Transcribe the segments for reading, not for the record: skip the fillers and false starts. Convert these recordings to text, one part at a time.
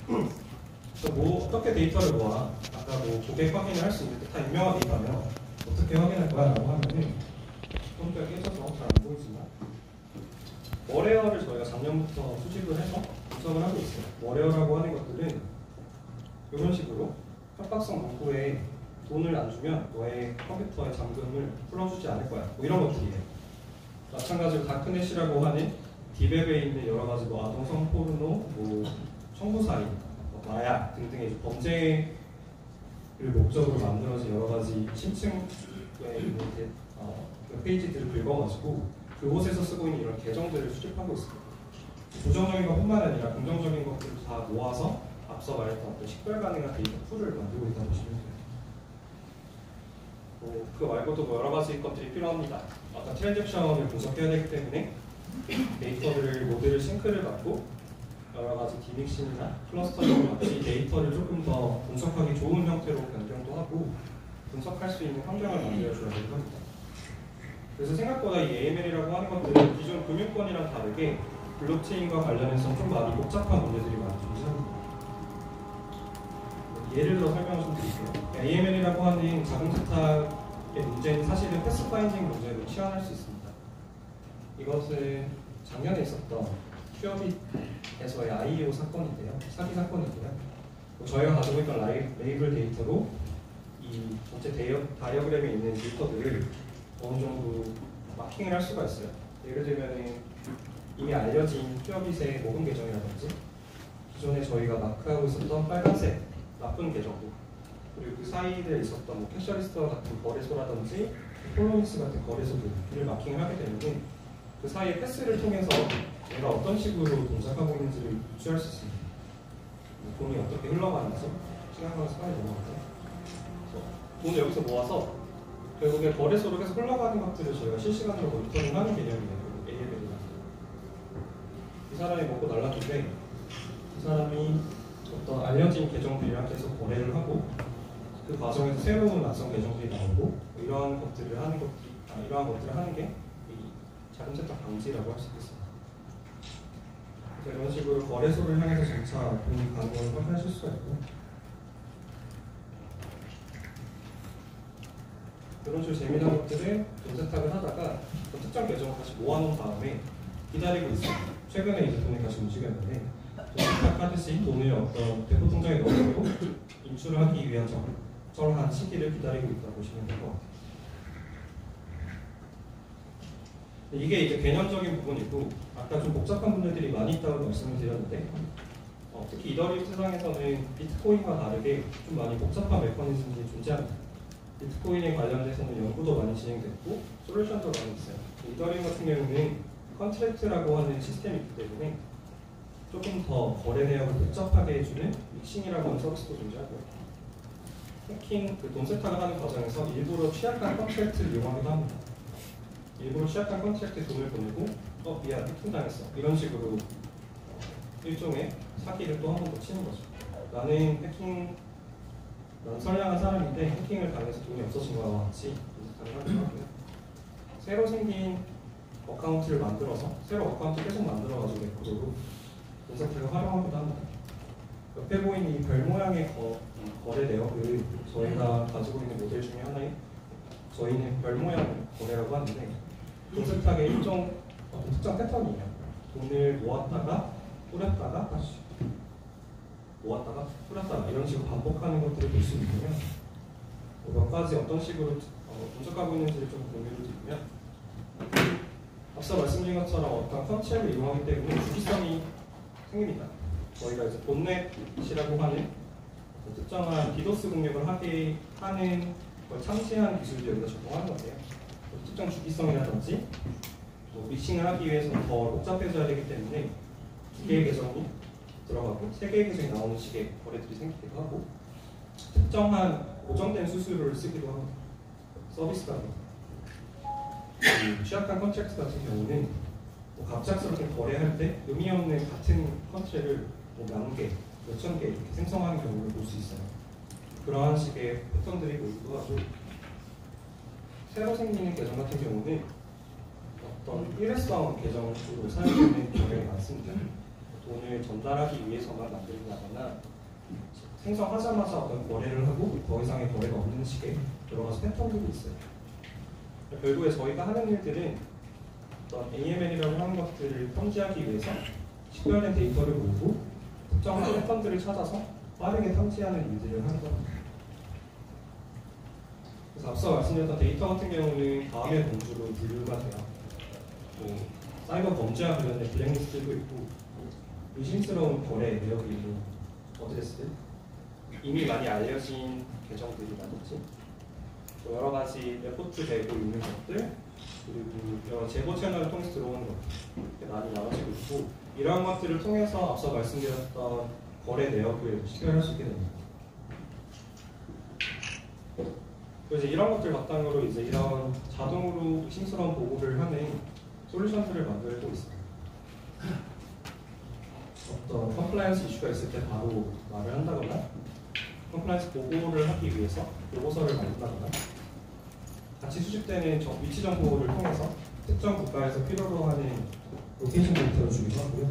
뭐 어떻게 데이터를 모아? 아까 뭐 고객 확인을 할 수 있는데 다 유명한 데이터면 어떻게 확인할 거야? 라고 하면은 컴퓨터가 깨져서 잘 안 보이지만 워레어를 저희가 작년부터 수집을 해서 분석을 하고 있어요. 워레어라고 하는 것들은 이런 식으로 협박성 문구에 돈을 안 주면 너의 컴퓨터의 잠금을 풀어주지 않을 거야. 뭐 이런 것들이에요. 마찬가지로 다크넷이라고 하는 디웹에 있는 여러 가지 뭐 아동성 포르노, 뭐 청부사인, 뭐 마약 등등의 범죄를 목적으로 만들어진 여러 가지 심층에 있는 그 페이지들을 긁어가지고 그곳에서 쓰고 있는 이런 계정들을 수집하고 있습니다. 부정적인 것뿐만 아니라 긍정적인 것들을 다 모아서 앞서 말했던 어떤 식별 가능한 데이터 풀을 만들고 있다고 보시면 돼요. 그 말고도 뭐 여러 가지 것들이 필요합니다. 아까 트랜잭션을 분석해야 되기 때문에 데이터를 모듈을 싱크를 받고 여러 가지 디믹싱이나 클러스터링 같이 데이터를 조금 더 분석하기 좋은 형태로 변경도 하고 분석할 수 있는 환경을 만들어줘야 되는 겁니다. 그래서 생각보다 이 AML이라고 하는 것들은 기존 금융권이랑 다르게 블록체인과 관련해서 좀 많이 복잡한 문제들이 많이 존재합니다. 예를 들어 설명을 좀 드릴게요. AML이라고 하는 자금 세탁의 문제는 사실은 패스파인딩 문제로 치환할 수 있습니다. 이것은 작년에 있었던 큐어빗에서의 IEO 사건인데요. 사기 사건인데요. 저희가 가지고 있던 레이블 데이터로 이 전체 다이어그램에 있는 데이터들을 어느 정도 마킹을 할 수가 있어요. 예를 들면 이미 알려진 큐어빗의 모금 계정이라든지 기존에 저희가 마크하고 있었던 빨간색 나쁜 계정들 그리고 그 사이에 있었던 뭐 캐셔리스트와 같은 거래소라든지 폴로니스 같은 거래소들을 마킹을 하게 되면 그 사이의 패스를 통해서 내가 어떤 식으로 동작하고 있는지를 유추할 수 있습니다. 돈이 어떻게 흘러가는지 시간과 시간이 넘어가죠. 돈을 여기서 모아서 결국에 거래소로 계속 흘러가는 것들을 저희가 실시간으로 모니터링하는 개념이에요. AML이라는 이 사람이 먹고 날랐는데 이 사람이 어떤 알려진 계정들이랑 계속 거래를 하고 그 과정에서 새로운 낯선 계정들이 나오고 이러한 것들을 하는 게 이 자금 세탁 방지라고 할 수 있겠습니다. 이런 식으로 거래소를 향해서 점차 돈이 가는 걸 확인하실 수가 있고 이런 식으로 재미난 것들을 돈 세탁을 하다가 특정 계정을 다시 모아놓은 다음에 기다리고 있어요. 최근에 이제 돈이 다시 움직였는데 돈 세탁하듯이 돈을 어떤 대포 통장에 넣어놓고 인출을 하기 위한 적절한 시기를 기다리고 있다고 보시면 될 것 같아요. 이게 이제 개념적인 부분이고 아까 좀 복잡한 분들이 많이 있다고 말씀을 드렸는데 특히 이더리움 세상에서는 비트코인과 다르게 좀 많이 복잡한 메커니즘이 존재합니다. 비트코인에 관련돼서는 연구도 많이 진행됐고 솔루션도 많이 있어요. 이더리움 같은 경우는 컨트랙트라고 하는 시스템이 있기 때문에 조금 더 거래 내역을 복잡하게 해주는 믹싱이라고 하는 서비스도 존재하고요. 해킹, 돈 세탁을 하는 과정에서 일부러 취약한 컨트랙트를 이용하기도 합니다. 일부러 취약한 컨트랙트에 돈을 보내고 미안, 해킹당했어. 이런 식으로 일종의 사기를 또 한 번 더 치는 거죠. 나는 선량한 사람인데 해킹을 당해서 돈이 없어진 거와 같이 돈 세탁을 하기도 하고요. 새로 생긴 어카운트를 만들어서 새로 어카운트 계속 만들어가지고 레코드로 돈 세탁을 활용하기도 합니다. 옆에 보이는 이 별 모양의 거래 내역을 저희가 가지고 있는 모델 중에 하나인 저희는 별 모양 거래라고 하는데 돈 세탁의 일종 특정 패턴이에요. 돈을 모았다가 뿌렸다가 다시 모았다가 뿌렸다가 이런 식으로 반복하는 것들을 볼 수 있고요. 몇 가지 어떤 식으로 분석하고 있는지를 좀 공유를 드리면 앞서 말씀드린 것처럼 어떤 컨셉을 이용하기 때문에 주기성이 생깁니다. 저희가 이제 본넷이라고 하는 특정한 디도스 공격을 하게 하는 걸 참시하는 기술을 여기다 적용하는 건데요. 특정 주기성이라든지 믹싱을 하기 위해서는 더 복잡해져야 되기 때문에 2개의 계정이 들어가고 3개의 계정이 나오는 식의 거래들이 생기기도 하고 특정한 고정된 수수료를 쓰기도 합니다. 서비스가 취약한 컨트랙트 같은 경우는 갑작스럽게 거래할 때 의미 없는 같은 컨트랙을 몇 개, 몇천 개 이렇게 생성하는 경우를 볼 수 있어요. 그러한 식의 패턴들이 보이기도 하고 새로 생기는 계정 같은 경우는 어떤 일회성 계정으로 사용되는 경우가 많습니다. 돈을 전달하기 위해서만 만들다거나 생성하자마자 어떤 거래를 하고 더 이상의 거래가 없는 식의 여러 가지 패턴들이 있어요. 결국에 저희가 하는 일들은 어떤 AML이라고 하는 것들을 탐지하기 위해서 식별된 데이터를 모으고 특정한 패턴들을 찾아서 빠르게 탐지하는 일들을 하는 겁니다. 그래서 앞서 말씀드렸던 데이터 같은 경우는 다음의 범주로 분류가 돼요. 뭐 사이버 범죄와 관련된 블랙리스트도 있고 의심스러운 거래 내역이 있는 어드레스들, 이미 많이 알려진 계정들이라든지 여러 가지 레포트 되고 있는 것들, 그리고 여러 제보 채널을 통해서 들어오는 것들 이렇게 많이 나눠지고 있고, 이러한 것들을 통해서 앞서 말씀드렸던 거래 내역을 식별할 수 있게 됩니다. 그래서 이런 것들 바탕으로 이제 이런 자동으로 의심스러운 보고를 하는 솔루션들을 만들고 있습니다. 어떤 컴플라이언스 이슈가 있을 때 바로 말을 한다거나, 컴플라이언스 보고를 하기 위해서 보고서를 만든다거나, 같이 수집되는 위치 정보를 통해서 특정 국가에서 필요로 하는 로케이션 데이터를 주기도 하고요.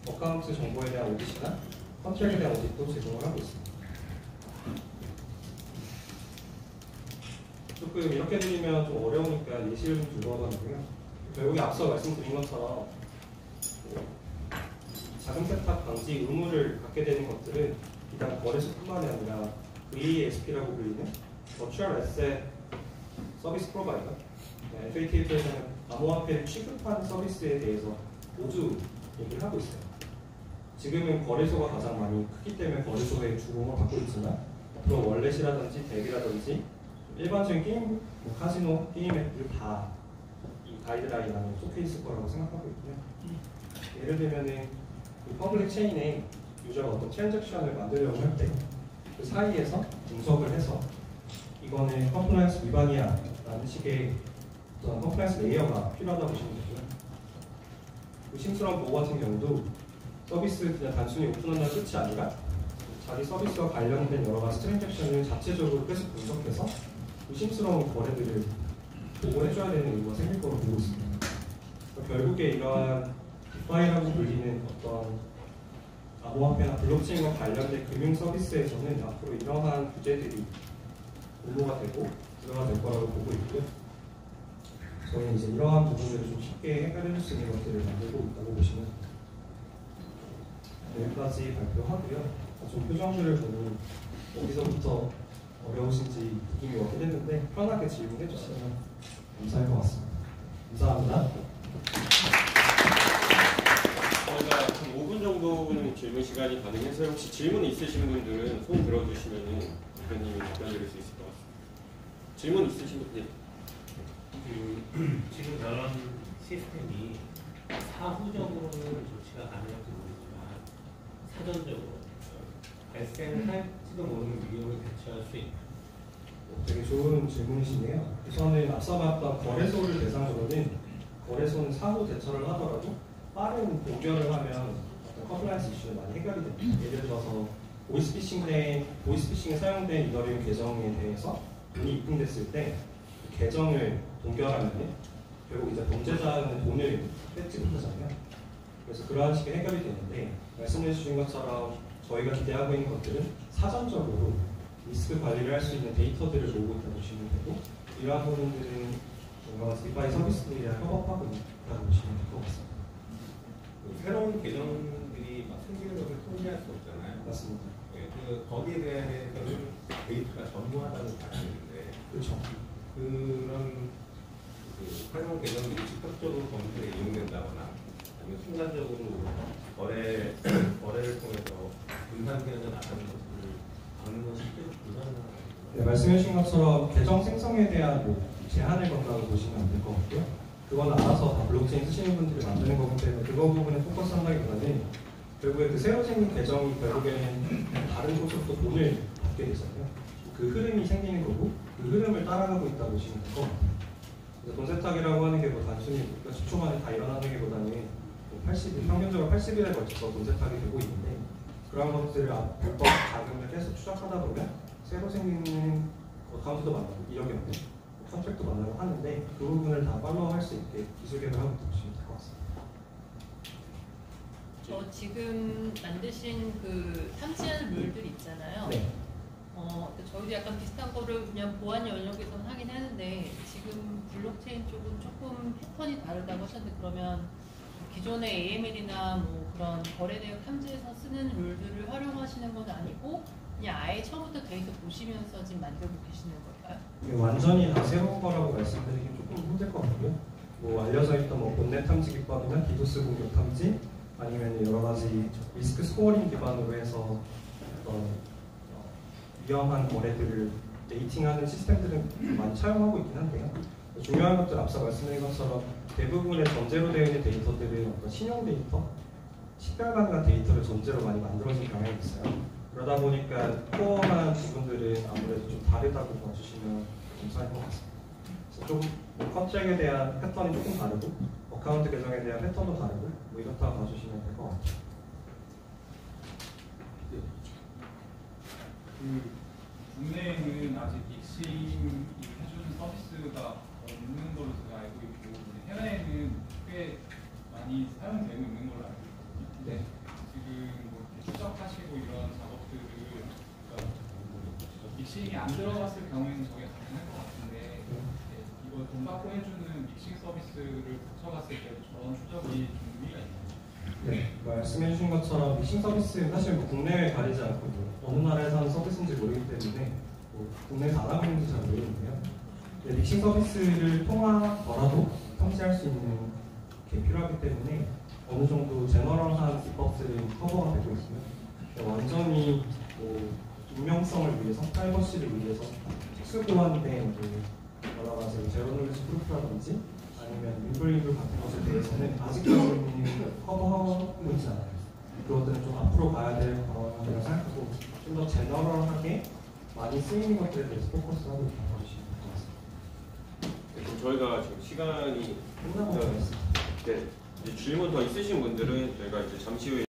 어카운트 정보에 대한 오디트나 컨트랙에 대한 오디트도 제공을 하고 있습니다. 조금 이렇게 드리면 좀 어려우니까 예시를 좀 들어가는데요. 결국에 앞서 말씀드린 것처럼 자금 세탁 방지 의무를 갖게 되는 것들은 비단 거래소뿐만이 아니라 VASP라고 불리는 Virtual Asset Service Provider, FATF에서는 암호화폐를 취급하는 서비스에 대해서 모두 얘기를 하고 있어요. 지금은 거래소가 가장 많이 크기 때문에 거래소의 주공을 받고 있지만 앞으로 월렛이라든지 덱이라든지 일반적인 게임, 카지노, 게임 앱들 다 이 가이드라인 안에 속해 있을 거라고 생각하고 있고요. 예를 들면은 퍼블릭 체인에 유저가 어떤 트랜잭션을 만들려고 할 때 그 사이에서 분석을 해서 이거는 컴플라이언스 위반이야 라는 식의 어떤 컴플라이언스 레이어가 필요하다고 보시면 되고요. 의심스러운 보고 같은 경우도 서비스 그냥 단순히 오픈한다는 끝이 아니라 자기 서비스와 관련된 여러 가지 트랜잭션을 자체적으로 계속 분석해서 의심스러운 거래들을 보고해줘야 되는 의무가 생길 거로 보고 있습니다. 그러니까 결국에 이러한 디파이라고 불리는 어떤 암호화폐나 블록체인과 관련된 금융 서비스에서는 앞으로 이러한 규제들이 의무가 되고 들어가 될 거라고 보고 있고요. 저희는 이제 이러한 부분들을 좀 쉽게 해결해줄 수 있는 것들을 만들고 있다고 보시면 여기까지 발표하고요. 좀 표정들을 보니 어디서부터 어려우신지 느낌이 왔긴 했는데 편하게 질문해 주시면 감사할 것 같습니다. 감사합니다. 저희가 한 5분 정도는 질문 시간이 가능해서 혹시 질문 있으신 분들은 손 들어주시면 대표님이 답변드릴 수 있을 것 같습니다. 질문 있으신 분들? 지금 저런 시스템이 사후적으로는 조치가 가능할지 모르지만 사전적으로 발생할지도 모르는 위험을 대처할 수 있는. 되게 좋은 질문이시네요. 우선은 앞서 봤던 거래소를 대상으로는 거래소는 사후 대처를 하더라도 빠른 동결을 하면 어떤 컴플라이언스 이슈는 많이 해결이 됩니다. 예를 들어서 보이스피싱에 사용된 이더리움 계정에 대해서 돈이 입금됐을 때 그 계정을 동결하면 결국 이제 범죄자는 돈을 뺏지 못하잖아요. 그래서 그러한 식의 해결이 되는데 말씀해 주신 것처럼 저희가 기대하고 있는 것들은 사전적으로 리스크 관리를 할 수 있는 데이터들을 모으고 있다고 보시면 되고, 이러한 부분들은 뭔가 디파이 서비스들이랑 협업하고 있다고 보시면 될 것 같습니다. 새로운 계정들이 막 생기는 것을 통제할 수 없잖아요. 맞습니다. 네, 거기에 대해서는 데이터가 전무하다는 가정인데, 그렇죠. 그런 새로운 계정들이 직접적으로 검색에 이용된다거나 아니면 순간적으로 거래를 통해서 분산되어져 나가는 것을 막는 것은 꽤 불가능하다. 네, 말씀해 주신 것처럼 계정 생성에 대한 제한을 건다고 보시면 안 될 것 같고요. 그건 알아서 다 블록체인 쓰시는 분들이 만드는 거기 때문에 그거 부분에 포커스 한다기보다는 결국에 그 새로 생긴 계정이 결국에는 다른 곳으로부터 돈을 받게 되잖아요. 그 흐름이 생기는 거고 그 흐름을 따라가고 있다고 보시면 될 것 같아요. 그래서 돈 세탁이라고 하는 게 단순히 10초 만에 다 일어나는 게보다는 80일, 평균적으로 80일에 걸쳐서 돈 세탁이 되고 있는데 그런 것들을 불법 자금을 계속 추적하다 보면 새로 생기는 어카운트도 만나고 이력이 없는 컨트랙도 만나고 하는데 그 부분을 다 팔로우할 수 있게 기술 개발하고 있다고 보시면 될 것 같습니다. 지금 만드신 그 탐지하는 룰들 있잖아요. 네. 저희도 약간 비슷한 거를 그냥 보안 영역에서는 하긴 하는데 지금 블록체인 쪽은 조금 패턴이 다르다고 하셨는데 그러면 기존의 AML이나 뭐 그런 거래 내역 탐지에서 쓰는 룰들을 활용하시는 건 아니고 그냥 아예 처음부터 데이터 보시면서 지금 만들고 계시는 걸까요? 이게 완전히 다 새로운 거라고 말씀드리기 조금 힘들 것 같고요. 뭐 알려져 있던 뭐 본넷 탐지 기법이나 디도스 공격 탐지 아니면 여러 가지 리스크 스코어링 기반으로 해서 위험한 거래들을 레이팅하는 시스템들은 많이 차용하고 있긴 한데요. 중요한 것들 앞서 말씀드린 것처럼 대부분의 전제로 되어 있는 데이터들은 어떤 신용 데이터, 식별가능한 데이터를 전제로 많이 만들어진 경향이 있어요. 그러다 보니까 코어한 부분들은 아무래도 좀 다르다고 봐주시면 괜찮을 것 같습니다. 그래서 좀 컨트랙에 대한 패턴이 조금 다르고 어카운트 계정에 대한 패턴도 다르고 뭐 이렇다 봐주시면 될 것 같아요. 국내에는 아직 믹싱이 해주는 서비스가 없는 걸로 제가 알고 있고 해외에는 꽤 많이 사용되고 있는 걸로 알고 있거든요. 네. 지금 뭐 이렇게 추적하시고 이런 작업들을 그러니까 믹싱이 안 들어갔을 경우에는 저게 가능할 것 같은데 이거 돈 받고 해주는 믹싱 서비스를 거쳐갔을 때 저런 추적이 좀 의미가 있나요? 네, 말씀해주신 것처럼 믹싱 서비스는 사실 뭐 국내에 가리지 않고 뭐 어느 나라에서 하는 서비스인지 모르기 때문에 뭐 국내에서 안 하고 있는지 잘 모르겠는데요. 네, 믹싱 서비스를 통하더라도 탐지할 수 있는 게 필요하기 때문에 어느 정도 제너럴한 기법들은 커버가 되고 있으면 완전히 뭐 익명성을 위해서, 프라이버시를 위해서 특수보완된 여러 가지 제로놀리지 프루프라든지 아니면 인블링블 같은 것에 대해서는 아직까지는 커버하고 있지 않아요. 그것들은 좀 앞으로 가야 될 방안이라고 생각하고 좀 더 제너럴하게 많이 쓰이는 것들에 대해서 포커스하고 있다고 보시면 될 것 같습니다. 네, 그럼 저희가 지금 시간이 끝나고 가겠습니다. 네, 이제 질문 더 있으신 분들은 저희가 이제 잠시 후에